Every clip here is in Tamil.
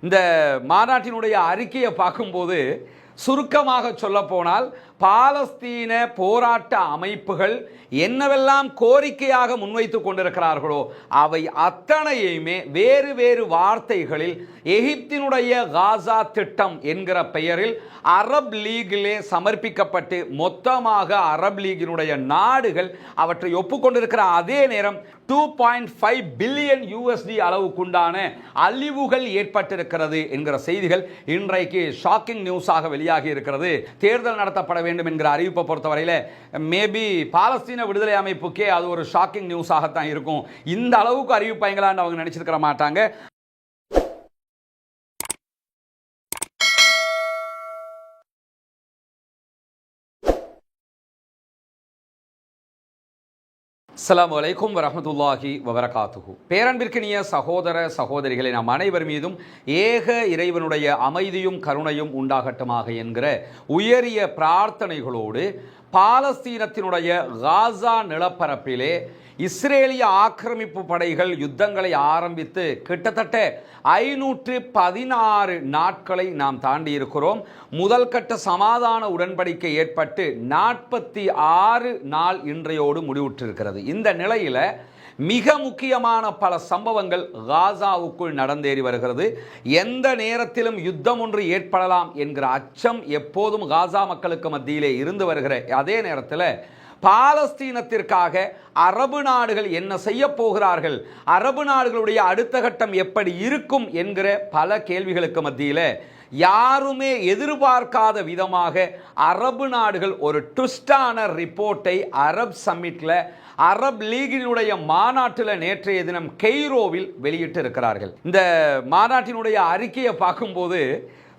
இந்த மாநாட்டினுடைய அறிக்கையை பார்க்கும்போது சுருக்கமாக சொல்லப்போனால் பாலஸ்தீன போராட்ட அமைப்புகள் என்னவெல்லாம் கோரிக்கையாக முன்வைத்து கொண்டிருக்கிறார்களோ அவை அத்தனையுமே வேறு வேறு வார்த்தைகளில் எகிப்தினுடைய காசா திட்டம் என்கிற பெயரில் அரப் லீகிலே சமர்ப்பிக்கப்பட்டு மொத்தமாக அரப் லீகினுடைய நாடுகள் அவற்றை ஒப்புக்கொண்டிருக்கிற அதே நேரம் 2.5 பில்லியன் USD அளவுக்குண்டான அழிவுகள் ஏற்பட்டிருக்கிறது என்கிற செய்திகள் இன்றைக்கு ஷாக்கிங் நியூஸாக வெளியாகி இருக்கிறது. தேர்தல் நடத்தப்பட வேண்டும் என்கிற அறிவிப்பை பொறுத்தவரையில் மேபி பாலஸ்தீன விடுதலை அமைப்புக்கே அது ஒரு ஷாக்கிங் நியூஸாகத்தான் இருக்கும். இந்த அளவுக்கு அறிவிப்பாங்களான்னு அவங்க நினைச்சிருக்க மாட்டாங்க. அஸ்ஸலாமு அலைக்கும் வரஹ்மத்துல்லாஹி வபரகாத்துஹு. பேரன்பிற்கினிய சகோதர சகோதரிகளை நாம் அனைவர் மீதும் ஏக இறைவனுடைய அமைதியும் கருணையும் உண்டாகட்டுமாக என்கிற உயரிய பிரார்த்தனைகளோடு பாலஸ்தீனத்தினுடைய காசா நிலப்பரப்பிலே இஸ்ரேலிய ஆக்கிரமிப்பு படைகள் யுத்தங்களை ஆரம்பித்து கிட்டத்தட்ட 516 நாட்களை நாம் தாண்டி இருக்கிறோம். முதல் கட்ட சமாதான உடன்படிக்கை ஏற்பட்டு 46 நாள் இன்றையோடு முடிவுற்றிருக்கிறது. இந்த நிலையில் மிக முக்கியமான பல சம்பவங்கள் காசாவுக்குள் நடந்தேறி வருகிறது. எந்த நேரத்திலும் யுத்தம் ஒன்று ஏற்படலாம் என்கிற அச்சம் எப்போதும் காசா மக்களுக்கு மத்தியிலே இருந்து வருகிற அதே நேரத்தில் பாலஸ்தீனத்திற்காக அரபு நாடுகள் என்ன செய்ய போகிறார்கள், அரபு நாடுகளுடைய அடுத்த கட்டம் எப்படி இருக்கும் என்கிற பல கேள்விகளுக்கு மத்தியில் யாருமே எதிர்பார்க்காத விதமாக அரபு நாடுகள் ஒரு ட்விஸ்டான ரிப்போர்ட்டை அரப் சம்மிட்டில் அரப் லீகினுடைய மாநாட்டில் நேற்றைய தினம் கெய்ரோவில் வெளியிட்டு இருக்கிறார்கள். இந்த மாநாட்டினுடைய அறிக்கையை பார்க்கும்போது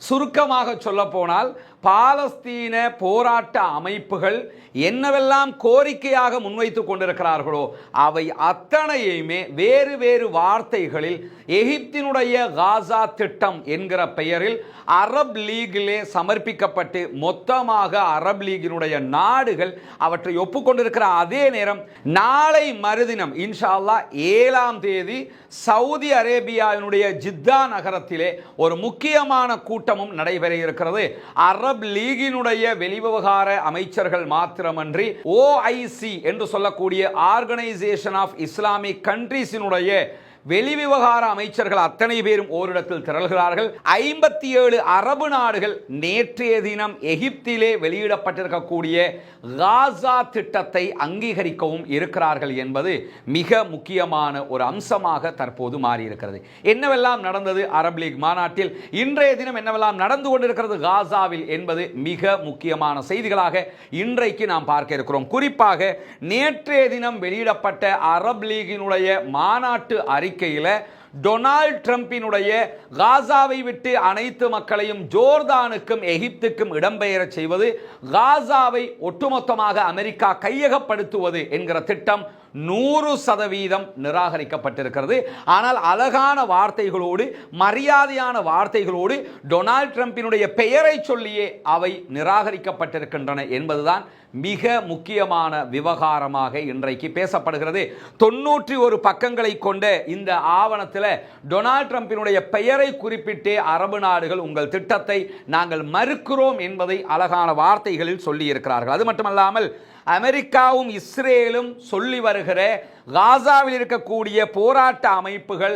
சுருக்கமாக சொல்லப்போனால் பாலஸ்தீன போராட்ட அமைப்புகள் என்னவெல்லாம் கோரிக்கையாக முன்வைத்து கொண்டிருக்கிறார்களோ அவை அத்தனையுமே வேறு வேறு வார்த்தைகளில் எகிப்தினுடைய காசா திட்டம் என்கிற பெயரில் அரப் லீகிலே சமர்ப்பிக்கப்பட்டு மொத்தமாக அரப் லீகினுடைய நாடுகள் அவற்றை ஒப்புக்கொண்டிருக்கிற அதே நேரம் நாளை மறுதினம் இன்ஷா அல்லாஹ் 7ஆம் தேதி சவுதி அரேபியாவினுடைய ஜித்தா நகரத்திலே ஒரு முக்கியமான கூட்டமும் நடைபெற இருக்கிறது. அரப் லீகினுடைய வெளிவிவகார அமைச்சர்கள் மாத்திரமன்றி OIC என்று சொல்லக்கூடிய ஆர்கனைசேஷன் ஆஃப் இஸ்லாமிக் கண்ட்ரீஸினுடைய வெளிவிவகார அமைச்சர்கள் அத்தனை பேரும் ஓரிடத்தில் திரள்கிறார்கள். 57 அரபு நாடுகள் நேற்றைய தினம் எகிப்திலே வெளியிடப்பட்டிருக்கக்கூடிய காசா திட்டத்தை அங்கீகரிக்கவும் இருக்கிறார்கள் என்பது மிக முக்கியமான ஒரு அம்சமாக தற்போது மாறியிருக்கிறது. என்னவெல்லாம் நடந்தது அரப் லீக் மாநாட்டில், இன்றைய தினம் என்னவெல்லாம் நடந்து கொண்டிருக்கிறது காசாவில் என்பது மிக முக்கியமான செய்திகளாக இன்றைக்கு நாம் பார்க்க இருக்கிறோம். குறிப்பாக நேற்றைய தினம் வெளியிடப்பட்ட அரப் லீகினுடைய மாநாட்டு அறிக்கையில் டொனால்ட் ட்ரம்பினுடைய காசாவை விட்டு அனைத்து மக்களையும் ஜோர்தானுக்கும் எகிப்துக்கும் இடம்பெயர செய்வது, காசாவை ஒட்டுமொத்தமாக அமெரிக்கா கையகப்படுத்துவது என்கிற திட்டம் 100% நிராகரிக்கப்பட்டிருக்கிறது. ஆனால் அழகான வார்த்தைகளோடு மரியாதையான வார்த்தைகளோடு டொனால்ட் ட்ரம்பினுடைய பெயரை சொல்லியே அவை நிராகரிக்கப்பட்டிருக்கின்றன என்பதுதான் மிக முக்கியமான விவகாரமாக இன்றைக்கு பேசப்படுகிறது. 91 பக்கங்களை கொண்ட இந்த ஆவணத்தில் டொனால்ட் ட்ரம்பினுடைய பெயரை குறிப்பிட்டே அரபு நாடுகள் உங்கள் திட்டத்தை நாங்கள் மறுக்கிறோம் என்பதை அழகான வார்த்தைகளில் சொல்லி இருக்கிறார்கள். அது மட்டுமல்லாமல் அமெரிக்காவும் இஸ்ரேலும் சொல்லி வருகிற காசாவில் இருக்கக்கூடிய போராட்ட அமைப்புகள்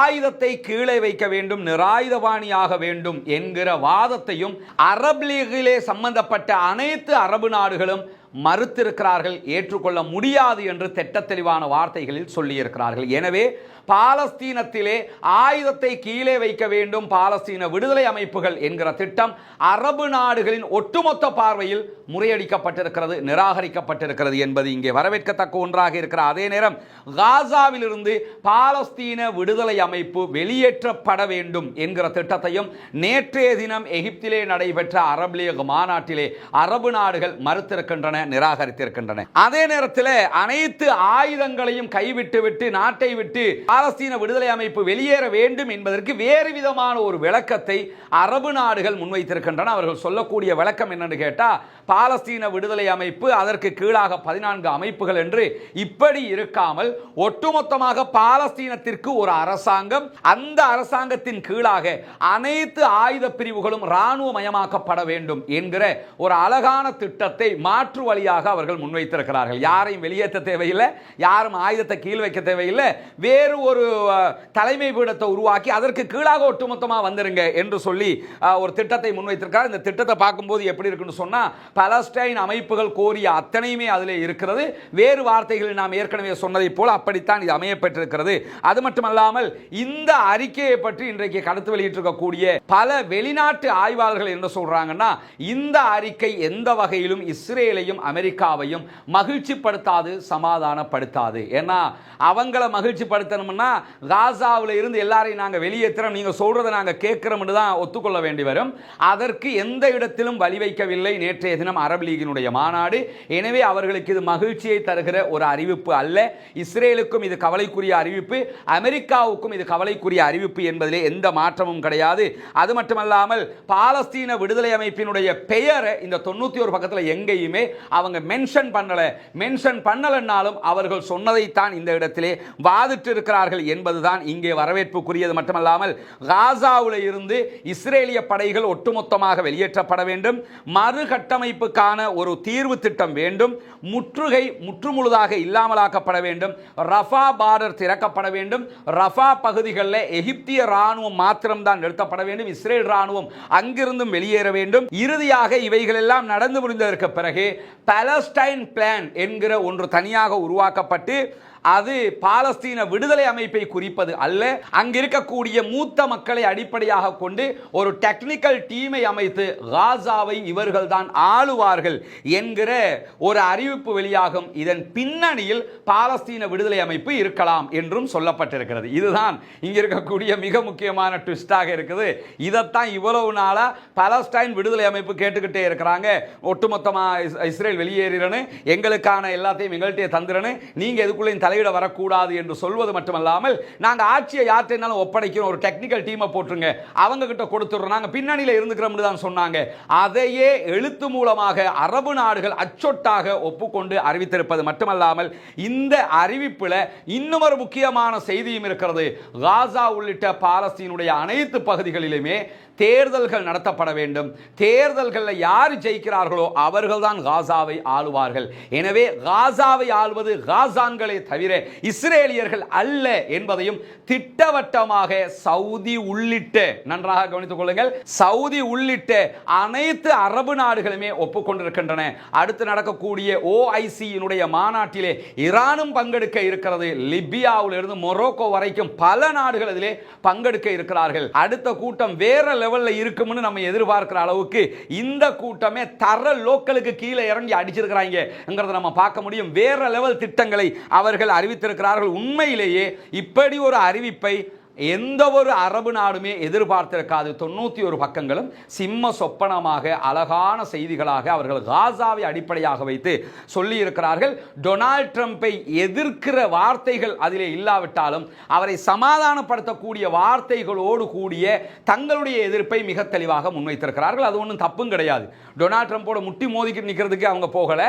ஆயுதத்தை கீழே வைக்க வேண்டும், நிராயுதபாணியாக வேண்டும் என்கிற வாதத்தையும் அரப் லீகிலே சம்பந்தப்பட்ட அனைத்து அரபு நாடுகளும் மறுத்திருக்கிறார்கள், ஏற்றுக்கொள்ள முடியாது என்று தெட்டத்தெளிவான வார்த்தைகளில் சொல்லியிருக்கிறார்கள். எனவே பாலஸ்தீனத்திலே ஆயுதத்தை கீழே வைக்க வேண்டும், பாலஸ்தீன விடுதலை அமைப்புகள் என்கிற திட்டம் அரபு நாடுகளின் ஒட்டுமொத்த பார்வையில் முறியடிக்கப்பட்டிருக்கிறது, நிராகரிக்கப்பட்டிருக்கிறது என்பது இங்கே வரவேற்கத்தக்க ஒன்றாக இருக்கிற அதே நேரம் காசாவிலிருந்து பாலஸ்தீன விடுதலை அமைப்பு வெளியேற்றப்பட வேண்டும் என்கிற திட்டத்தையும் நேற்றைய தினம் எகிப்திலே நடைபெற்ற அரப் லீக் மாநாட்டிலே அரபு நாடுகள் மறுத்திருக்கின்றன. நிராகரித்திருக்கின்றன. அதே நேரத்தில் அனைத்து ஆயுதங்களையும் கைவிட்டு நாட்டை விட்டு பாலஸ்தீன விடுதலை அமைப்பு வெளியேற வேண்டும் என்பதற்கு வேறு விதமான ஒரு விளக்கத்தை அரபு நாடுகள் முன்வைத்திருக்கின்றன. அவர்கள் சொல்லக்கூடிய விளக்கம் என்னன்னு கேட்டா, பாலஸ்தீன விடுதலை அமைப்பு அதற்கு கீழாக 14 அமைப்புகள் என்று இப்படி இருக்காமல் ஒட்டுமொத்தமாக பாலஸ்தீனத்திற்கு ஒரு அரசாங்கம், அந்த அரசாங்கத்தின் கீழாக அனைத்து ஆயுத பிரிவுகளும் இராணுவமயமாக்கப்பட வேண்டும் என்கிற ஒரு அழகான திட்டத்தை மாற்று வழியாக அவர்கள் முன்வைத்திருக்கிறார்கள். யாரையும் வெளியேற்ற தேவையில்லை, யாரும் ஆயுதத்தை கீழ் வைக்க தேவையில்லை, வேறு ஒரு தலைமை பீடத்தை உருவாக்கி அதற்கு கீழாக ஒட்டுமொத்தமாக வந்துருங்க என்று சொல்லி ஒரு திட்டத்தை முன்வைத்திருக்கிறார். இந்த திட்டத்தை பார்க்கும்போது எப்படி இருக்குன்னு சொன்னா, பாலஸ்தீன் அமைப்புகள் கோரிய அத்தனையுமே அதிலே இருக்கிறது. வேறு வார்த்தைகளில் நாம் ஏற்கனவே சொன்னதை போல அப்படித்தான் இது அமையப்பட்டிருக்கிறது. அது மட்டுமல்லாமல் இந்த அறிக்கையை பற்றி இன்றைக்கு கருத்து வெளியிட்டிருக்கக்கூடிய பல வெளிநாட்டு ஆய்வாளர்கள் என்ன சொல்றாங்கன்னா, இந்த அறிக்கை எந்த வகையிலும் இஸ்ரேலையும் அமெரிக்காவையும் மகிழ்ச்சிப்படுத்தாது, சமாதானப்படுத்தாது. ஏன்னா அவங்கள மகிழ்ச்சிப்படுத்தணும்னா காசாவில் இருந்து எல்லாரையும் நாங்கள் வெளியேற்றுறோம், நீங்க சொல்றதை நாங்கள் கேட்கிறோம்னு தான் ஒத்துக்கொள்ள வேண்டி வரும். அதற்கு எந்த இடத்திலும் வழி வைக்கவில்லை நேற்றைய தினம் அரபு லீகினுடைய மாநாடு. எனவே அவர்களுக்கு இது மகிழ்ச்சியை தருகிற ஒரு அறிவிப்பு அல்ல. இஸ்ரேலுக்கும் இது கவலைக்குரிய அறிவிப்பு, அமெரிக்காவுக்கும் இது கவலைக்குரிய அறிவிப்பு என்பதிலே எந்த மாற்றமும் கிடையாது. அது மட்டுமல்லாமல் பாலஸ்தீன விடுதலை அமைப்பினுடைய பெயரை இந்த 91 பக்கத்தில் எங்கேயுமே அவங்க மென்ஷன் பண்ணலன்னாலும் அவர்கள் சொன்னதைத்தான் இந்த இடத்திலே வாதிட்டு இருக்கிறார்கள் என்பதுதான் இங்கே வரவேற்புக்குரியது. மட்டுமல்லாமல் காசாவில் இருந்து இஸ்ரேலிய படைகள் ஒட்டுமொத்தமாக வெளியேற்றப்பட வேண்டும், மறுகட்டமைப்புக்கான ஒரு தீர்வு திட்டம் வேண்டும், முற்றுகை முற்றுமுழுதாக இல்லாமலாக்கப்பட வேண்டும், ரஃபா பார்டர் திறக்கப்பட வேண்டும், ரஃபா பகுதிகளில் எகிப்திய ராணுவம் மாத்திரம்தான் நிறுத்தப்பட வேண்டும், இஸ்ரேல் ராணுவம் அங்கிருந்தும் வெளியேற வேண்டும். இறுதியாக இவைகள் எல்லாம் நடந்து முடிந்ததற்கு பிறகு பாலஸ்டைன் பிளான் என்கிற ஒன்று தனியாக உருவாக்கப்பட்டு அது பாலஸ்தீன விடுதலை அமைப்பை குறிப்பது அல்ல, அங்கிருக்கக்கூடிய மூத்த மக்களை அடிப்படையாக கொண்டு ஒரு டெக்னிக்கல் டீமை அமைத்து காசாவை இவர்கள் தான் ஆளுவார்கள் என்கிற ஒரு அறிவிப்பு வெளியாகும். இதன் பின்னணியில் பாலஸ்தீன விடுதலை அமைப்பு இருக்கலாம் என்றும் சொல்லப்பட்டிருக்கிறது. இதுதான் இங்க இருக்கக்கூடிய மிக முக்கியமான ட்விஸ்டாக இருக்குது. இதைத்தான் இவ்வளவு நாளா பாலஸ்டைன் விடுதலை அமைப்பு கேட்டுக்கிட்டே இருக்கிறாங்க. ஒட்டுமொத்தமா இஸ்ரேல் வெளியேறிறனு, எங்களுக்கான எல்லாத்தையும் எங்கள்கிட்ட தந்துறனு, நீங்க எதுக்குள்ள தலையிட வரக்கூடாது என்று சொல்வது மட்டுமல்லாமல், நாங்க ஆட்சியை யார்கிட்டனாலும் ஒப்படைக்கிறோம், ஒரு டெக்னிக்கல் டீமை போட்டுருங்க, அவங்க கிட்ட கொடுத்துடுறோம், நாங்க பின்னணியில் இருந்துக்கிறோம் தான் சொன்னாங்க. அதையே எழுத்து மூலமாக அரபு நாடுகள் அச்சொட்டாக ஒப்புக்கொண்டு அறிவித்திருப்பது மட்டுமல்லாமல், இந்த அறிவிப்பில் இன்னும் ஒரு முக்கியமான செய்தியும் இருக்கிறது. காசா உள்ளிட்ட பாலஸ்தீனுடைய அனைத்து பகுதிகளிலுமே தேர்தல்கள் நடத்தப்பட வேண்டும். தேர்தல்களில் யார் ஜெயிக்கிறார்களோ அவர்கள் தான் காசாவை ஆளுவார்கள். எனவே காசாவை ஆள்வது காசான்களே தவிர இஸ்ரேலியர்கள் அல்ல என்பதையும் திட்டவட்டமாக சவுதி உள்ளிட்ட, நன்றாக கவனித்துக் கொள்ளுங்கள், சவுதி உள்ளிட்ட அனைத்து அரபு நாடுகளுமே ஒப்புக்கொண்டிருக்கின்றன. அடுத்து நடக்கக்கூடிய OIC மாநாட்டிலே ஈரானும் பங்கெடுக்க இருக்கிறது. லிபியாவில் இருந்து மொரோக்கோ வரைக்கும் பல நாடுகள் இதிலே பங்கெடுக்க இருக்கிறார்கள். அடுத்த கூட்டம் வேற லெவல்ல இருக்கும்னு நம்ம எதிர்பார்க்கிற அளவுக்கு இந்த கூட்டமே தர லோக்கலுக்கு கீழே இறங்கி அடிச்சிருக்கிறாங்க நம்ம பார்க்க முடியும். வேற லெவல் திட்டங்களை அவர்கள் அறிவித்திருக்கிறார்கள். உண்மையிலேயே இப்படி ஒரு அறிவிப்பை எந்த ஒரு அரபு நாடுமே எதிர்பார்த்திருக்காது. 91 பக்கங்களும் சிம்ம சொப்பனமாக அழகான செய்திகளாக அவர்கள் காசாவை அடிப்படையாக வைத்து சொல்லி இருக்கிறார்கள். டொனால்ட் ட்ரம்பை எதிர்க்கிற வார்த்தைகள் அதிலே இல்லாவிட்டாலும் அவரை சமாதானப்படுத்தக்கூடிய வார்த்தைகளோடு கூடிய தங்களுடைய எதிர்ப்பை மிக தெளிவாக முன்வைத்திருக்கிறார்கள். அது ஒன்றும் தப்பும் கிடையாது. டொனால்ட் ட்ரம்போட முட்டி மோதிக்கிட்டு நிற்கிறதுக்கு அவங்க போகல.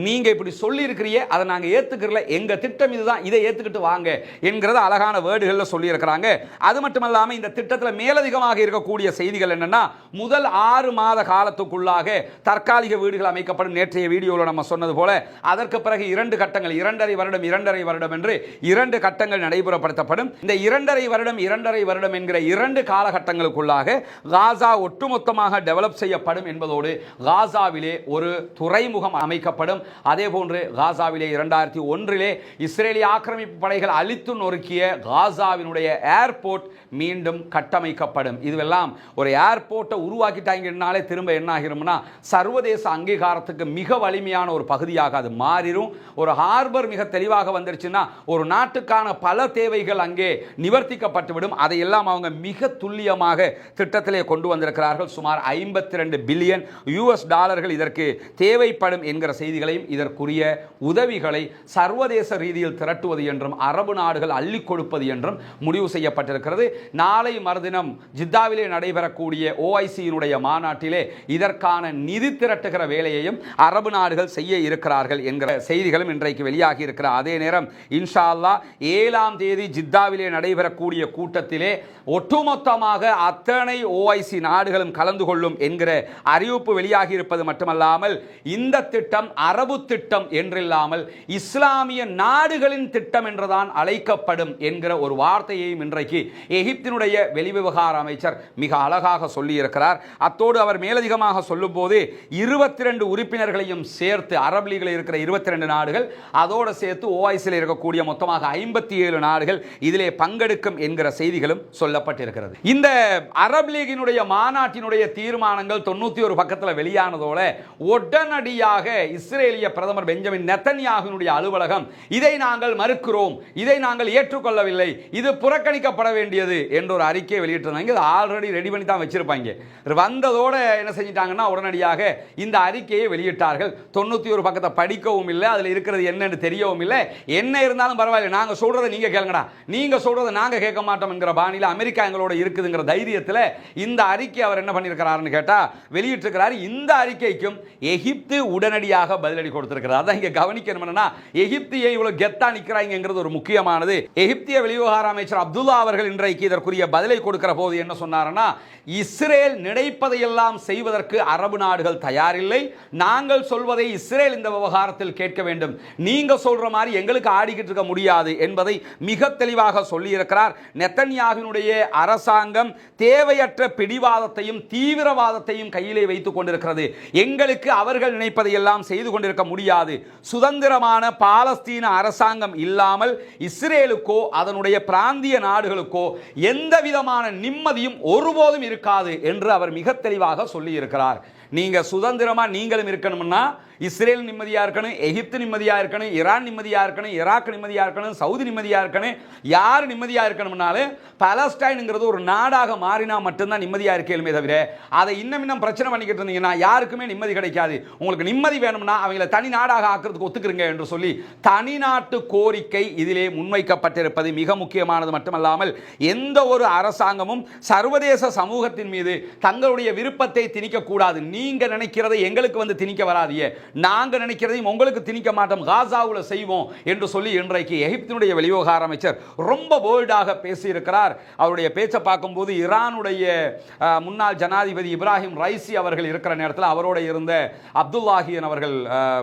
நீங்க இப்படி சொல்லி இருக்கிறீங்க, அதை நாங்கள் ஏத்துக்கிறல, எங்க திட்டம் இதுதான், இதை ஏத்துக்கிட்டு வாங்க என்கிறத அழகான வேர்டுகளில் சொல்லி இருக்கிறாங்க. அது மட்டுமல்லாமல் இந்த திட்டத்தில் மேலதிகமாக இருக்கக்கூடிய செய்திகள் என்னன்னா, முதல் 6 மாத காலத்துக்குள்ளாக தற்காலிக வீடுகள் அமைக்கப்படும். நேற்றைய வீடியோவில் நம்ம சொன்னது போல அதற்கு பிறகு 2 கட்டங்கள், 2.5 வருடம் என்று 2 கட்டங்கள் நடைமுறைப்படுத்தப்படும். இந்த 2.5 வருடம் என்கிற 2 காலகட்டங்களுக்குள்ளாக காசா ஒட்டுமொத்தமாக டெவலப் செய்யப்படும் என்பதோடு காசாவிலே ஒரு துறைமுகம் அமைக்கப்படும். அதே போன்று காசாவிலே 2001 இஸ்ரேலிய ஆக்கிரமிப்பு படைகள் அழித்து நொறுக்கிய காசாவினுடைய ஏர்போர்ட் மீண்டும் கட்டமைக்கப்படும். இதுவெல்லாம் ஒரு ஏர்போர்ட்டை உருவாக்கிட்டாங்கனாலே திரும்ப என்ன ஆகிரும்னா, சர்வதேச அங்கீகாரத்துக்கு மிக வலிமையான ஒரு பகுதியாக அது மாறிடும். ஒரு ஹார்பர் மிக தெளிவாக வந்துருச்சுன்னா ஒரு நாட்டுக்கான பல தேவைகள் அங்கே நிவர்த்திக்கப்பட்டுவிடும். அதையெல்லாம் அவங்க மிக துல்லியமாக திட்டத்திலே கொண்டு வந்திருக்கிறார்கள். சுமார் $52 பில்லியன் இதற்கு தேவைப்படும் என்கிற செய்திகளை நாளையும் இதற்குரிய உதவிகளை சர்வதேச ரீதியில் திரட்டுவது என்றும் அரபு நாடுகள் அள்ளிக் கொடுப்பது என்றும் முடிவு செய்யப்பட்டிருக்கிறது. நாளை மறுதினம் ஜித்தாவிலே நடைபெறக்கூடிய OIC-யினுடைய மாநாட்டிலே இதற்கான நிதி திரட்டுகிற வேலையையும் அரபு நாடுகள் செய்ய இருக்கிறார்கள் என்கிற செய்திகளும் இன்றைக்கு வெளியாகி இருக்கிற அதே நேரம் இன்ஷா அல்லாஹ் 7ஆம் தேதி ஜித்தாவிலே நடைபெறக்கூடிய கூட்டத்திலே ஒட்டுமொத்தமாக அத்தனை OIC நாடுகளும் கலந்து கொள்ளும் என்கிற அறிவிப்பு வெளியாகி இருப்பது மட்டுமல்லாமல் இந்த திட்டம் அரபு திட்டம் என்றில்லாமல் இஸ்லாமிய நாடுகளின் திட்டம் என்றுதான் அழைக்கப்படும் என்கிற ஒரு வார்த்தையையும் இன்றைக்கு எகிப்தினுடைய வெளிவிவகார அமைச்சர் மிக அழகாக சொல்லியிருக்கிறார். அத்தோடு அவர் மேலதிகமாக சொல்லும் போது 22 உறுப்பினர்களையும் சேர்த்து அரபு லீகில் இருக்கிற 22 நாடுகள் அதோடு சேர்த்து OIC-யில் இருக்கக்கூடிய மொத்தமாக 57 நாடுகள் இதிலே பங்கெடுக்கும் என்கிற செய்திகளும் சொல்லப்பட்டிருக்கிறது. இந்த அரபு லீகினுடைய மாநாட்டினுடைய தீர்மானங்கள் 91 பக்கத்தில் வெளியானதோட உடனடியாக இஸ்ரேலிய பிரதமர் பெஞ்சமின் நெத்தன்யாகுவினுடைய அலுவலகம் இதை நாங்கள் மறுக்கிறோம், இதை நாங்கள் ஏற்றுக்கொள்ளவில்லை, இது புறக்கணிக்கப்பட வேண்டியது என்ற ஒரு அறிக்கையை வெளியிட்டிருந்தாங்க. ஆல்ரெடி ரெடி பண்ணி தான் வச்சிருப்பாங்க. வந்ததோட என்ன செஞ்சிட்டாங்கன்னா உடனடியாக இந்த அறிக்கையை வெளியிட்டார்கள். 91 பக்கத்தை படிக்கவும் இல்லை, அதில் இருக்கிறது என்னன்னு தெரியவும் இல்லை. என்ன இருந்தாலும் பரவாயில்லை, நாங்க சொல்றதை நீங்க கேளுங்கடா, நீங்க சொல்றதை நாங்க கேட்க மாட்டோம் என்கிற பாணியில் அமெரிக்கா எங்களோட இருக்குதுங்கிற தைரியத்தில் இந்த அறிக்கை அவர் என்ன பண்ணியிருக்கிறாருன்னு கேட்டா வெளியிட்டிருக்கிறார். இந்த அறிக்கைக்கும் எகிப்து உடனடியாக பதிலடி கொடுத்திருக்கிறார். அதான் இங்க கவனிக்கணும் என்னன்னா எகிப்து இவ்வளவு கெத்தா நிற்கிறாங்கிறது ஒரு முக்கியமானது. எகிப்திய வெளிவிவகார அமைச்சர் அப்துல்லா அவர்கள் இன்றைக்கு இதற்குரிய பதிலை கொடுக்கிற போது என்ன சொன்னார்னா, இஸ்ரேல் நினைப்பதையெல்லாம் செய்வதற்கு அரபு நாடுகள் தயாரில்லை, நாங்கள் சொல்வதை இஸ்ரேல் இந்த விவகாரத்தில் கேட்க வேண்டும், நீங்க சொல்ற மாதிரி எங்களுக்கு ஆடிக்கிட்டு இருக்க முடியாது என்பதை மிக தெளிவாக சொல்லி இருக்கிறார். நெத்தன்யாகுவினுடைய அரசாங்கம் தேவையற்ற பிடிவாதத்தையும் தீவிரவாதத்தையும் கையிலே வைத்துக் கொண்டிருக்கிறது. எங்களுக்கு அவர்கள் நினைப்பதையெல்லாம் செய்து கொண்டிருக்க முடியாது. சுதந்திரமான பாலஸ்தீன அரசாங்கம் இல்லாமல் இஸ்ரேலுக்கோ அதனுடைய பிராந்திய நாடுகளுக்கோ எந்த விதமான நிம்மதியும் ஒருபோதும் இருக்காது என்று அவர் மிக தெளிவாக சொல்லி இருக்கிறார். நீங்க சுதந்திரமா நீங்களும் இருக்கணும்னா இஸ்ரேல் நிம்மதியா இருக்கணும், எகிப்து நிம்மதியா இருக்கணும், ஈரான் நிம்மதியா இருக்கணும், ஈராக் நிம்மதியா இருக்கணும், சவுதி நிம்மதியா இருக்கணும். யார் நிம்மதியா இருக்கணும்னாலும் பாலஸ்டைன்ங்கிறது ஒரு நாடாக மாறினா மட்டும்தான் நிம்மதியா இருக்கலுமே தவிர அதை இன்னும் பிரச்சனை பண்ணிக்கிட்டு இருந்தீங்கன்னா யாருக்குமே நிம்மதி கிடைக்காது. உங்களுக்கு நிம்மதி வேணும்னா அவங்களை தனி நாடாக ஆக்குறதுக்கு ஒத்துக்கிறீங்க என்று சொல்லி தனிநாட்டு கோரிக்கை இதிலே முன்வைக்கப்பட்டிருப்பது மிக முக்கியமானது மட்டுமல்லாமல் எந்த ஒரு அரசாங்கமும் சர்வதேச சமூகத்தின் மீது தங்களுடைய விருப்பத்தை திணிக்க கூடாது. நீங்க நினைக்கிறதை எங்களுக்கு வந்து திணிக்க வராதியே, நாங்க நினைக்கிறதையும் உங்களுக்கு திணிக்க மாட்டோம், காசாவுல செய்வோம் என்று சொல்லி இன்றைக்கு எகிப்தினுடைய வெளிவிவகார அமைச்சர் ரொம்ப போல்டாக பேசியிருக்கிறார். அவருடைய பேச்சை பார்க்கும்போது ஈரானுடைய முன்னாள் ஜனாதிபதி இப்ராஹிம் ரைசி அவர்கள் இருக்கிற நேரத்தில் அவரோட இருந்த அப்துல்லாஹியன் அவர்கள்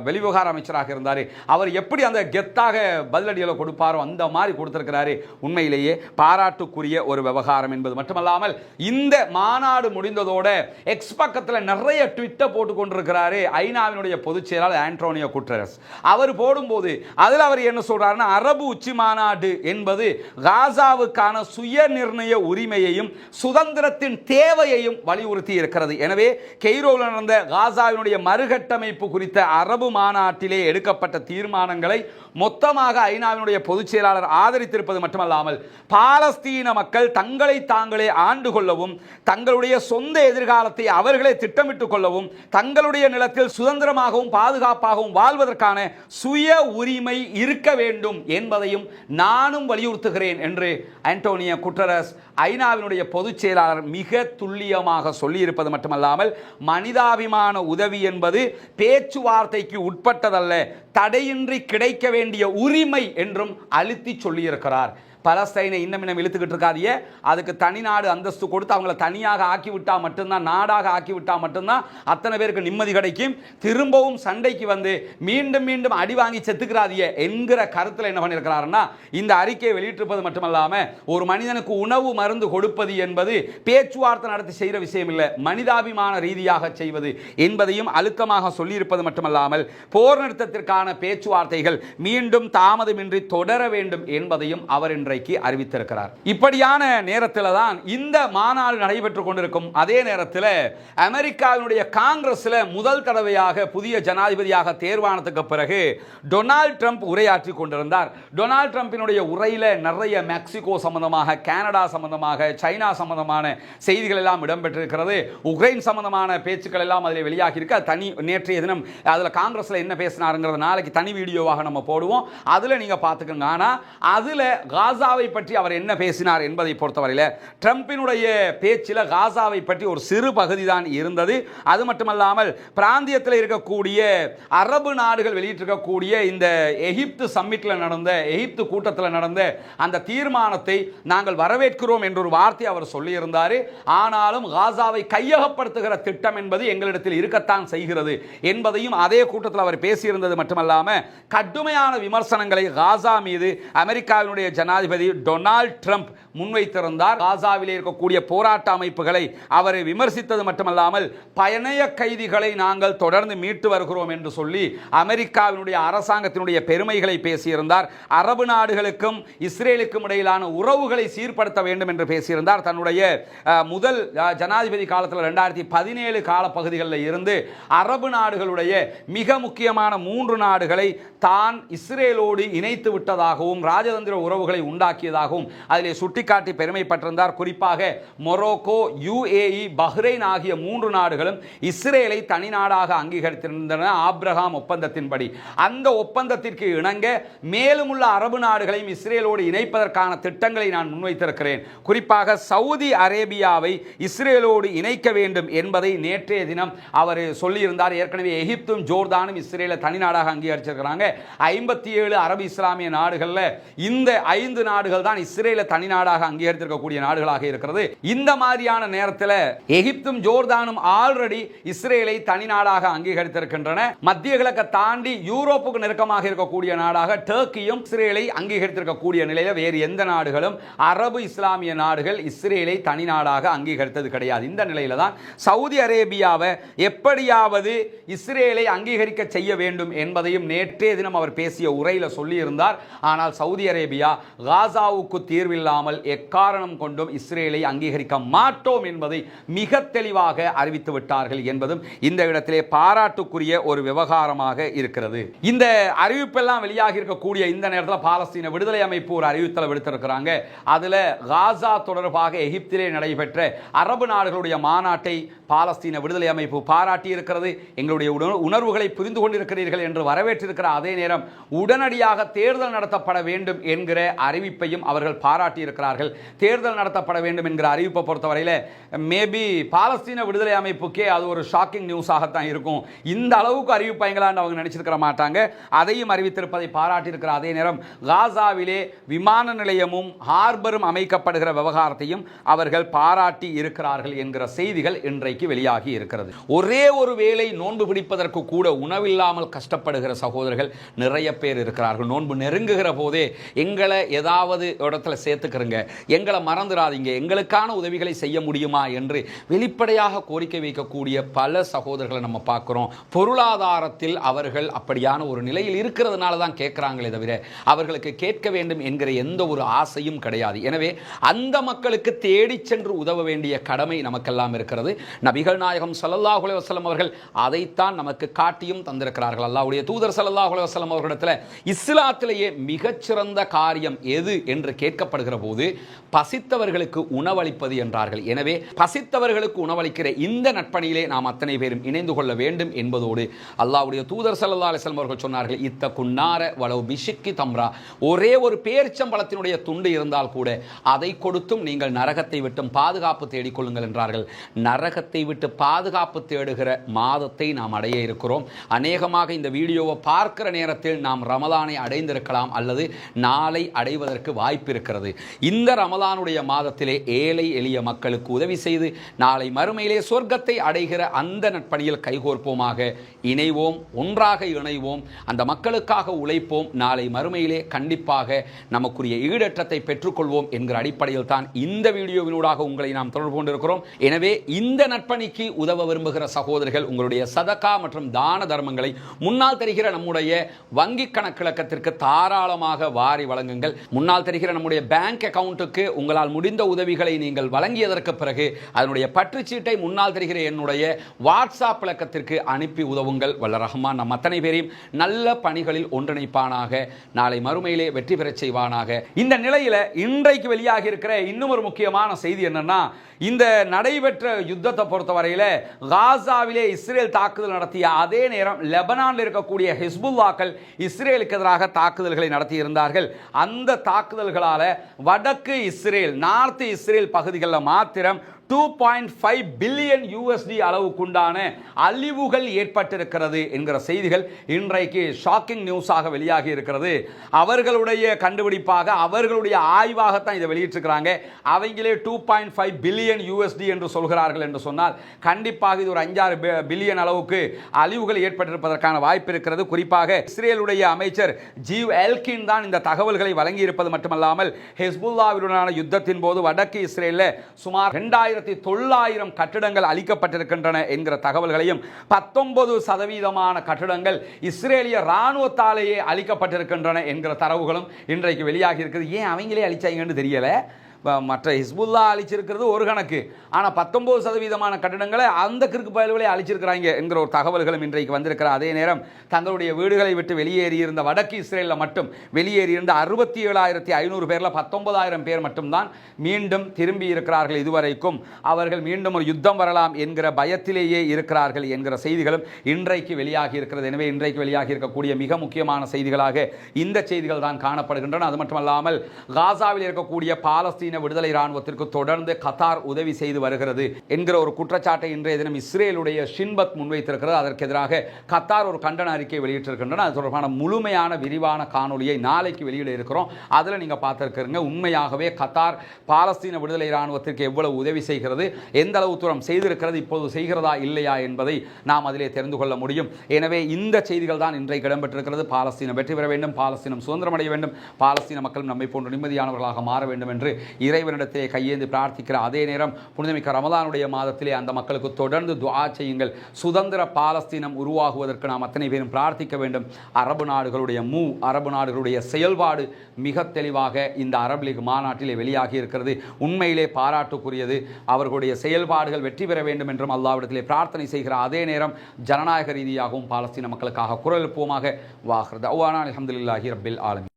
வெளிவிவகார அமைச்சராக இருந்தார். அவர் எப்படி அந்த கெத்தாக பதிலடிகளை கொடுப்பாரோ அந்த மாதிரி கொடுத்திருக்கிறாரு. உண்மையிலேயே பாராட்டுக்குரிய ஒரு விவகாரம் என்பது மட்டுமல்லாமல் இந்த மாநாடு முடிந்ததோட எக்ஸ் பக்கத்தில் நிறைய ட்விட்டர் போட்டு கொண்டிருக்கிறாரு ஐநாவினுடைய பொதுச் செயலாளர் ஆண்டோனியோ குட்டரஸ். அவர் போடும்போது அதில் அவர் என்ன சொல்றாருன்னா, அரபு உச்சி மாநாடு என்பது காசாவுக்கான சுய நிர்ணய உரிமையையும் சுதந்திரத்தின் தேவையையும் வலியுறுத்தி இருக்கிறது. எனவே கெய்ரோவில் நடந்த காசாவினுடைய மறுகட்டமைப்பு குறித்த அரபு மாநாட்டிலே எடுக்கப்பட்ட தீர்மானங்களை மொத்தமாக ஐநாவினுடைய பொதுச் செயலாளர் ஆதரித்திருப்பது மட்டுமல்லாமல் பாலஸ்தீன மக்கள் தங்களை தாங்களே ஆண்டு கொள்ளவும் தங்களுடைய சொந்த எதிர்காலத்தை அவர்களே திட்டமிட்டுக் கொள்ளவும் தங்களுடைய நிலத்தில் சுதந்திரமாகவும் பாதுகாப்பாகவும் வாழ்வதற்கான சுய உரிமை இருக்க வேண்டும் என்பதையும் நானும் வலியுறுத்துகிறேன் என்று ஆண்டோனியோ குட்டரஸ் ஐநாவினுடைய பொதுச் செயலாளர் மிக துல்லியமாக சொல்லியிருப்பது மட்டுமல்லாமல் மனிதாபிமான உதவி என்பது பேச்சுவார்த்தைக்கு உட்பட்டதல்ல, தடையின்றி கிடைக்க வேண்டிய உரிமை என்றும் அழுத்தி சொல்லியிருக்கிறார். பலஸ்தீனை இன்னும் இழுத்துக்கிட்டு இருக்காதிய, அதுக்கு தனி நாடு அந்தஸ்து கொடுத்து அவங்களை தனியாக ஆக்கிவிட்டா மட்டும்தான், நாடாக ஆக்கிவிட்டா மட்டும்தான் அத்தனை பேருக்கு நிம்மதி கிடைக்கும். திரும்பவும் சண்டைக்கு வந்து மீண்டும் மீண்டும் அடி வாங்கி செத்துக்கிறாதிய என்கிற கருத்தில் என்ன பண்ணியிருக்கிறாருன்னா, இந்த அறிக்கையை வெளியிட்டிருப்பது மட்டுமல்லாமல் ஒரு மனிதனுக்கு உணவு மருந்து கொடுப்பது என்பது பேச்சுவார்த்தை நடத்தி செய்கிற விஷயம் இல்லை, மனிதாபிமான ரீதியாக செய்வது என்பதையும் அழுத்தமாக சொல்லியிருப்பது மட்டுமல்லாமல் போர் நிறுத்தத்திற்கான பேச்சுவார்த்தைகள் மீண்டும் தாமதமின்றி தொடர வேண்டும் என்பதையும் அவர் இன்றைக்கு இன்றைக்கு அறிவித்திருக்கிறார். இப்படியான நேரத்தில் தான் இந்த மாநாடு நடைபெற்றுக் கொண்டிருக்கும் அதே நேரத்தில் அமெரிக்காவினுடைய காங்கிரஸில் முதல் தடவையாக புதிய ஜனாதிபதியாக தேர்வானதுக்கு பிறகு டொனால்ட் ட்ரம்ப் உரையாற்றி கொண்டிருந்தார். டொனால்ட் ட்ரம்பினுடைய உரையில் நிறைய மெக்சிகோ சம்பந்தமாக, கனடா சம்பந்தமாக, சைனா சம்பந்தமான செய்திகள் எல்லாம் இடம்பெற்றிருக்கிறது. உக்ரைன் சம்பந்தமான பேச்சுக்கள் எல்லாம் அதில் வெளியாகி இருக்கு. தனி நேற்றைய தினம் அதில் காங்கிரஸில் என்ன பேசினாருங்கிறத நாளைக்கு தனி வீடியோவாக நம்ம போடுவோம், அதில் நீங்க பார்த்துக்கோங்க. ஆனால் அதில் காசாவை பற்றி அவர் என்ன பேசினார் என்பதை பொறுத்தவரையில் ட்ரம்பினுடைய பேச்சில் காசாவை பற்றி ஒரு சிறு பகுதி தான் இருந்தது. அது மட்டுமல்லாமல் பிராந்தியத்தில் இருக்கக்கூடிய அரபு நாடுகள் வெளியிட்டிருக்கக்கூடிய இந்த எகிப்து சம்மிட்டில் நடந்த, எகிப்து கூட்டத்தில் நடந்த அந்த தீர்மானத்தை நாங்கள் வரவேற்கிறோம் என்ற ஒரு வார்த்தை அவர் சொல்லியிருந்தார். ஆனாலும் காசாவை கையகப்படுத்துகிற திட்டம் என்பது எங்களிடத்தில் இருக்கத்தான் செய்கிறது என்பதையும் அதே கூட்டத்தில் அவர் பேசியிருந்தது மட்டுமல்லாமல் கடுமையான விமர்சனங்களை காசா மீது அமெரிக்காவினுடைய ஜனாதிபதி டொனால்ட் ட்ரம்ப் முன்வைத்திருந்தார். காசாவிலே இருக்கக்கூடிய போராட்ட அமைப்புகளை அவர் விமர்சித்தது மட்டுமல்லாமல் பயணய கைதிகளை நாங்கள் தொடர்ந்து மீட்டு வருகிறோம் என்று சொல்லி அமெரிக்காவினுடைய அரசாங்கத்தினுடைய பெருமைகளை பேசியிருந்தார். அரபு நாடுகளுக்கும் இஸ்ரேலுக்கும் இடையிலான உறவுகளை சீர்படுத்த வேண்டும் என்று பேசியிருந்தார். தன்னுடைய முதல் ஜனாதிபதி காலத்தில் 2017 காலப்பகுதிகளில் இருந்து அரபு நாடுகளுடைய மிக முக்கியமான 3 நாடுகளை தான் இஸ்ரேலோடு இணைத்து விட்டதாகவும் ராஜதந்திர உறவுகளை உண்டாக்கியதாகவும் அதிலே சுட்டிக்காட்டி பெருமைப்பட்டிருந்தார். குறிப்பாக மொரோக்கோ, UAE, பஹ்ரைன் ஆகிய 3 நாடுகளும் இஸ்ரேலை தனி நாடாக அங்கீகரித்திருந்தன ஆபிரகாம் ஒப்பந்தத்தின்படி. அந்த ஒப்பந்தத்திற்கு இணங்க மேலும் உள்ள அரபு நாடுகளையும் இஸ்ரேலோடு இணைப்பதற்கான திட்டங்களை நான் முன்வைத்திருக்கிறேன். குறிப்பாக சவுதி அரேபியாவை இஸ்ரேலோடு இணைக்க வேண்டும் என்பதை நேற்றைய தினம் அவர் சொல்லியிருந்தார். ஏற்கனவே எகிப்தும் ஜோர்தானும் இஸ்ரேலை தனி நாடாக அங்கீகரிச்சிருக்கிறாங்க. 57 அரபு இஸ்லாமிய நாடுகளில் இந்த 5 நாடுகள் தான் இஸ்ரேலை தனி நாடாக அங்கீகரித்திருக்கக்கூடிய நாடுகளாக இருக்கிறது. இந்த மாதிரியான நேரத்தில் எகிப்தும் ஜோர்தானும் ஆல்ரெடி இஸ்ரேலை தனி நாடாக அங்கீகரித்திருக்கின்றன. மத்திய கிழக்கை தாண்டி யூரோப்புக்கு நெருக்கமாக இருக்கக்கூடிய நாடாக டர்க்கியும் இஸ்ரேலை அங்கீகரித்திருக்கக்கூடிய நிலையில் வேறு எந்த நாடுகளும் அரபு இஸ்லாமிய நாடுகள் இஸ்ரேலை தனி நாடாக அங்கீகரித்தது கிடையாது. இந்த நிலையில தான் சவுதி அரேபியாவை எப்படியாவது இஸ்ரேலை அங்கீகரிக்க செய்ய வேண்டும் என்பதையும் நேற்றைய தினம் அவர் பேசிய உரையில் சொல்லியிருந்தார். ஆனால் சவுதி அரேபியா காசாவுக்கு தீர்வில்லாமல் எக்காரணம் கொண்டும் இஸ்ரேலை அங்கீகரிக்க மாட்டோம் என்பதை மிக தெளிவாக அறிவித்து விட்டார்கள் என்பதும் இந்த இடத்திலே பாராட்டுக்குரிய ஒரு விவகாரமாக இருக்கிறது. இந்த அறிவிப்பெல்லாம் வெளியாகி இருக்கக்கூடிய இந்த நேரத்தில் பாலஸ்தீன விடுதலை அமைப்பு ஒரு அறிவித்தலை விடுத்திருக்கிறாங்க. அதில் காசா தொடர்பாக எகிப்திலே நடைபெற்ற அரபு நாடுகளுடைய மாநாட்டை பாலஸ்தீன விடுதலை அமைப்பு பாராட்டி இருக்கிறது. எங்களுடைய உணர்வுகளை புரிந்து கொண்டிருக்கிறீர்கள் என்று வரவேற்றிருக்கிற அதே நேரம் உடனடியாக தேர்தல் நடத்தப்பட வேண்டும் என்கிற அறிவிப்பையும் அவர்கள் பாராட்டி இருக்கிறார்கள். தேர்தல் நடத்தப்பட வேண்டும் என்கிற அறிவிப்பை பொறுத்தவரையில் மேபி பாலஸ்தீன விடுதலை அமைப்புக்கே அது ஒரு ஷாக்கிங் நியூஸாகத்தான் இருக்கும். இந்த அளவுக்கு அறிவிப்பாங்களான்னு அவங்க நினைச்சிருக்க மாட்டாங்க. அதையும் அறிவித்திருப்பதை பாராட்டியிருக்கிற அதே நேரம் காசாவிலே விமான நிலையமும் ஹார்பரும் அமைக்கப்படுகிற விவகாரத்தையும் அவர்கள் பாராட்டி இருக்கிறார்கள் என்கிற செய்திகள் இன்றைக்கு வெளியாகி இருக்கிறது. ஒரே ஒரு வேளை நோன்பு பிடிப்பதற்கு கூட உணவில்லாமல் கஷ்டப்படுகிற சகோதரர்கள் நிறைய பேர் இருக்கிறார்கள். நோன்பு நெருங்குகிற போதே எங்களை ஏதாவது இடத்துல சேர்த்துக்கிறங்க, எங்களை மறந்துடாதீங்க, எங்களுக்கான உதவிகளை செய்ய முடியுமா என்று வெளிப்படையாக கோரிக்கை வைக்கக்கூடிய பல சகோதரர்களை நம்ம பார்க்கிறோம். பொருளாதாரத்தில் அவர்கள் அப்படியான ஒரு நிலையில் இருக்கிறதுனால தான் கேட்கிறாங்களே தவிர அவர்களுக்கு கேட்க வேண்டும் என்கிற எந்த ஒரு ஆசையும் கிடையாது. எனவே அந்த மக்களுக்கு தேடி சென்று உதவ வேண்டிய கடமை நமக்கெல்லாம் இருக்கிறது. நபிகள் நாயகம் ஸல்லல்லாஹு அலைஹி வஸல்லம் அவர்கள் அதைத்தான் நமக்கு காட்டியும் தந்திருக்கிறார்கள். அல்லாஹ்வுடைய தூதர் ஸல்லல்லாஹு அலைஹி வஸல்லம் அவர்களிடத்தில் இஸ்லாத்திலேயே மிகச்சிறந்த காரியம் எது என்று கேட்கப்படுகிற போது பசித்தவர்களுக்கு உணவளிப்பது என்றார்கள். எனவே பசித்தவர்களுக்கு உணவளிக்கிற இந்த நட்பணியிலே நாம் அத்தனை பேரும் இணைந்து கொள்ள வேண்டும் என்பதோடு அல்லாஹ்வுடைய தூதர் ஸல்லல்லாஹு அலைஹி வஸல்லம் அவர்கள் சொன்னார்கள், இத்தகுன்னார வலவ் பிஷிக்கி தம்ரா, ஒரே ஒரு பேரிச்சம்பழத்தினுடைய துண்டு இருந்தால் கூட அதை கொடுத்தும் நீங்கள் நரகத்தை விட்டும் பாதுகாப்பு தேடிக்கொள்ளுங்கள் என்றார்கள். நரகத்தை விட்டு பாதுகாப்பு தேடுகிற மாதத்தை நாம் அடைய இருக்கிறோம். அநேகமாக இந்த வீடியோவை பார்க்கிற நேரத்தில் நாம் ரமலானை அடைந்திருக்கலாம் அல்லது நாளை அடைவதற்கு வாய்ப்பு இருக்கிறது. இந்த ரமலானுடைய மாதத்திலே ஏழை எளிய மக்களுக்கு உதவி செய்து நாளை மறுமையிலே சொர்க்கத்தை அடைகிற அந்த நட்பணியில் கைகோர்ப்போமாக, இணைவோம், ஒன்றாக இணைவோம், அந்த மக்களுக்காக உழைப்போம். நாளை மறுமையிலே கண்டிப்பாக நமக்குரிய ஈடற்றத்தை பெற்றுக்கொள்வோம் என்கிற அடிப்படையில் தான் இந்த வீடியோவினூடாக உங்களை நாம் தொடர்பு கொண்டிருக்கிறோம். எனவே இந்த நட்பணிக்கு உதவ விரும்புகிற சகோதரர்கள் உங்களுடைய சதகா மற்றும் தான தர்மங்களை முன்னால் தெரிகிற நம்முடைய வங்கி கணக்கிழக்கத்திற்கு தாராளமாக வாரி வழங்குங்கள். முன்னால் தெரிகிற நம்முடைய பேங்க் அக்கவுண்ட்டுக்கு உங்களால் முடிந்த உதவிகளை நீங்கள் வழங்கியதற்கு பிறகு அதனுடைய பற்றுச்சீட்டை முன்னால் தெரிகிற என்னுடைய வாட்ஸ்அப் இலக்கத்திற்கு அனுப்பி உதவுங்கள். வல்ல ரஹ்மான் நம் அத்தனை பேரையும் நல்ல பணிகளில் ஒன்றிணைப்பானாக, நாளை மறுமையிலே வெற்றி பெறச் செய்வானாக. இந்த நிலையில் இன்றைக்கு வெளியாகி இருக்கிற இன்னும் ஒரு முக்கியமான செய்தி என்னன்னா, இந்த நடைபெற்ற யுத்தத்தை பொறுத்தவரையில் காசாவிலே இஸ்ரேல் தாக்குதல் நடத்திய அதே நேரம் லெபனானில் இருக்கக்கூடிய ஹிஸ்புல்லாக்கள் இஸ்ரேலுக்கு எதிராக தாக்குதல்களை நடத்தியிருந்தார்கள். அந்த தாக்குதல்களால் வடக்கு இஸ்ரேல், நார்த் இஸ்ரேல் பகுதிகளில் மாத்திரம் 2.5 பில்லியன் USD அளவுக்குண்டான அழிவுகள் ஏற்பட்டிருக்கிறது என்கிற செய்திகள் இன்றைக்கு ஷாக்கிங் நியூஸாக வெளியாகி இருக்கிறது. அவர்களுடைய கண்டுபிடிப்பாக, அவர்களுடைய ஆய்வாகத்தான் இதை வெளியிட்டிருக்கிறாங்க. அவங்களே 2.5 பில்லியன் USD என்று சொல்கிறார்கள் என்று சொன்னால் கண்டிப்பாக இது ஒரு 5-6 பில்லியன் அளவுக்கு அழிவுகள் ஏற்பட்டிருப்பதற்கான வாய்ப்பு இருக்கிறது. குறிப்பாக இஸ்ரேலுடைய அமைச்சர் ஜீவ் எல்கின் தான் இந்த தகவல்களை வழங்கி இருப்பது மட்டுமல்லாமல், ஹிஸ்புல்லாவுடனான யுத்தத்தின் போது வடக்கு இஸ்ரேலில் சுமார் 2900 கட்டிடங்கள் அழிக்கப்பட்டிருக்கின்றன என்கிற தகவல்களையும், 19% கட்டிடங்கள் இஸ்ரேலிய இராணுவத்தாலேயே அழிக்கப்பட்டிருக்கின்றன என்கிற தரவுகளும் இன்றைக்கு வெளியாகி இருக்குது. ஏன் அவங்களே அழிச்சாங்கன்னு தெரியல. மற்ற ஹிஸ்புல்லா அழிச்சிருக்கிறது ஒரு கணக்கு, ஆனால் 19% கட்டிடங்களை அந்த கிறுக்கு பயல்களை அழிச்சிருக்கிறாங்க என்கிற ஒரு தகவல்களும் இன்றைக்கு வந்திருக்கிற அதே நேரம், தங்களுடைய வீடுகளை விட்டு வெளியேறியிருந்த வடக்கு இஸ்ரேலில் மட்டும் வெளியேறியிருந்த 67,500 பேரில் 19,000 பேர் மட்டும்தான் மீண்டும் திரும்பி இருக்கிறார்கள். இதுவரைக்கும் அவர்கள் மீண்டும் ஒரு யுத்தம் வரலாம் என்கிற பயத்திலேயே இருக்கிறார்கள் என்கிற செய்திகளும் இன்றைக்கு வெளியாகி இருக்கிறது. எனவே இன்றைக்கு வெளியாகி இருக்கக்கூடிய மிக முக்கியமான செய்திகளாக இந்த செய்திகள் தான் காணப்படுகின்றன. அது மட்டுமல்லாமல் காசாவில் இருக்கக்கூடிய பாலஸ்தீன விடுதலை ராணுவத்திற்கு தொடர்ந்து கத்தார் உதவி செய்து வருகிறது என்கிற ஒரு குற்றச்சாட்டை இன்றைய தினம் இஸ்ரேலுடைய ஷின்பத் முன்வைத்திருக்கிறது. அதற்கு எதிராக கத்தார் ஒரு கண்டன அறிக்கை வெளியிட்டிருக்கின்றன. அது தொடர்பான முழுமையான விரிவான காணொலியை நாளைக்கு வெளியிட இருக்கிறோம். அதில் நீங்கள் பார்த்திருக்கிறீங்க. உண்மையாகவே கத்தார் பாலஸ்தீன விடுதலை ராணுவத்திற்கு எவ்வளவு உதவி செய்கிறது, எந்த அளவு தூரம் செய்திருக்கிறது, இப்போது செய்கிறதா இல்லையா என்பதை நாம் அதிலே தெரிந்து கொள்ள முடியும். எனவே இந்த செய்திகள் தான் இன்றைக்கு இடம்பெற்றிருக்கிறது. பாலஸ்தீனம் வெற்றி பெற வேண்டும், பாலஸ்தீனம் சுதந்திரமடைய வேண்டும், பாலஸ்தீன மக்கள் நம்மை போன்று நிம்மதியானவர்களாக மாற வேண்டும் என்று இறைவனிடத்திலே கையேந்தி பிரார்த்திக்கிற அதே நேரம், புனிதமிக்க ரமலானுடைய மாதத்திலே அந்த மக்களுக்கு தொடர்ந்து துஆ செய்யுங்கள். சுதந்திர பாலஸ்தீனம் உருவாகுவதற்கு நாம் அத்தனை பேரும் பிரார்த்திக்க வேண்டும். அரபு நாடுகளுடைய செயல்பாடு மிக தெளிவாக இந்த அரபு லீக் மாநாட்டிலே வெளியாகி இருக்கிறது. உண்மையிலே பாராட்டுக்குரியது. அவர்களுடைய செயல்பாடுகள் வெற்றி பெற வேண்டும் என்றும் அல்லாஹ்விடத்திலே பிரார்த்தனை செய்கிற அதே நேரம், ஜனநாயக ரீதியாகவும் பாலஸ்தீன மக்களுக்காக குரல் எழுப்புவோமாக. வாஹிர் தஅவானா அல்ஹம்துலில்லாஹி ரப்பில் ஆலமீன்.